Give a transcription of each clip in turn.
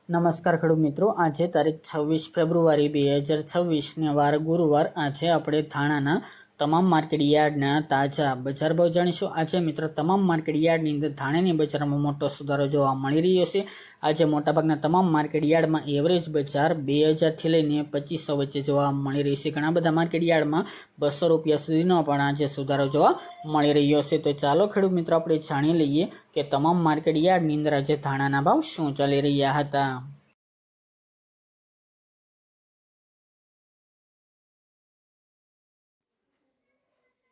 નમસ્કાર ખેડૂત મિત્રો, આજે તારીખ 26 ફેબ્રુઆરી 2026 ને વાર ગુરુવાર. આજે આપણે ધાણાના તમામ માર્કેટ યાર્ડના તાજા બજાર ભાવ જાણીશું. આજે મિત્રો તમામ માર્કેટ યાર્ડની અંદર ધાણાની બજારમાં મોટો સુધારો જોવા મળી રહ્યો છે. આજે મોટાભાગના તમામ માર્કેટ યાર્ડમાં એવરેજ બજાર 2000થી લઈને 2500 વચ્ચે જોવા મળી રહી છે. ઘણા બધા માર્કેટ યાર્ડમાં 200 રૂપિયા સુધીનો પણ આજે સુધારો જોવા મળી રહ્યો છે. તો ચાલો ખેડૂત મિત્રો આપણે જાણી લઈએ કે તમામ માર્કેટ યાર્ડની અંદર આજે ધાણાના ભાવ શું ચાલી રહ્યા હતા.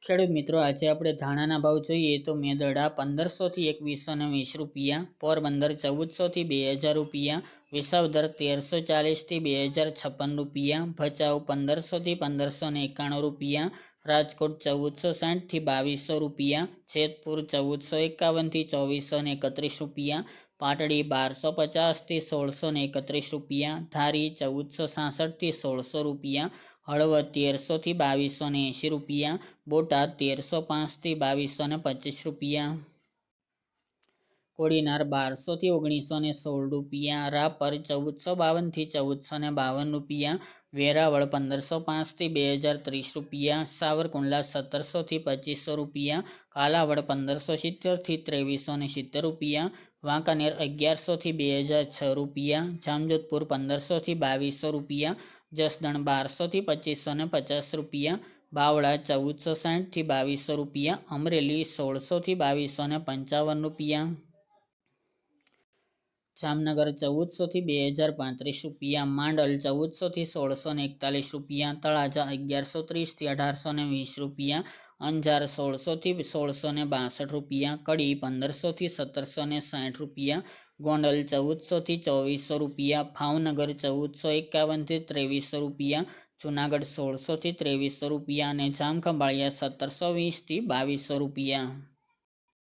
ખેડૂત મિત્રો, આજે આપણે ધાણાના ભાવ જોઈએ તો મેદરડા 1500 થી 2120 રૂપિયા, પોરબંદર 1400 થી 2000 રૂપિયા, વિસાવદર 1340 થી 2056 રૂપિયા, ભચાઉ 1500 થી 1591 રૂપિયા, રાજકોટ 1460 થી 2200 રૂપિયા, જેતપુર 1451 થી 2431 રૂપિયા, પાટડી 1250 થી 1631 રૂપિયા, ધારી 1466 થી 1600 રૂપિયા, હળવદ 1300 થી 2280 રૂપિયા, બોટાદ 1305 થી 2225 રૂપિયા, કોડીનાર 1200 થી 1916 રૂપિયા, રાપર 1452 થી 1452 રૂપિયા, વેરાવળ 1505 થી 2030 રૂપિયા, સાવરકુંડલા 1700 થી 2500 રૂપિયા, કાલાવડ 1570 થી 2370 રૂપિયા, વાંકાનેર 1100 થી 2006 રૂપિયા, જામજોધપુર 1500 થી 2200 રૂપિયા, જસદણ 1200 થી 2550 રૂપિયા, બાવળા 1460 થી 2200 રૂપિયા, અમરેલી 1600 થી 2255 રૂપિયા, જામનગર 1400 થી 2035 રૂપિયા, માંડલ 1400 થી 1641 રૂપિયા, તળાજા 1130 થી 1820 રૂપિયા, અંજાર 1600 થી 1662 રૂપિયા, કડી 1500 થી 1760 રૂપિયા, ગોંડલ 1400 થી 2400 રૂપિયા, ભાવનગર 1451 થી 2300 રૂપિયા, જુનાગઢ 1600 થી 2300 રૂપિયા અને જામખંભાળિયા 1720 થી 2200 રૂપિયા.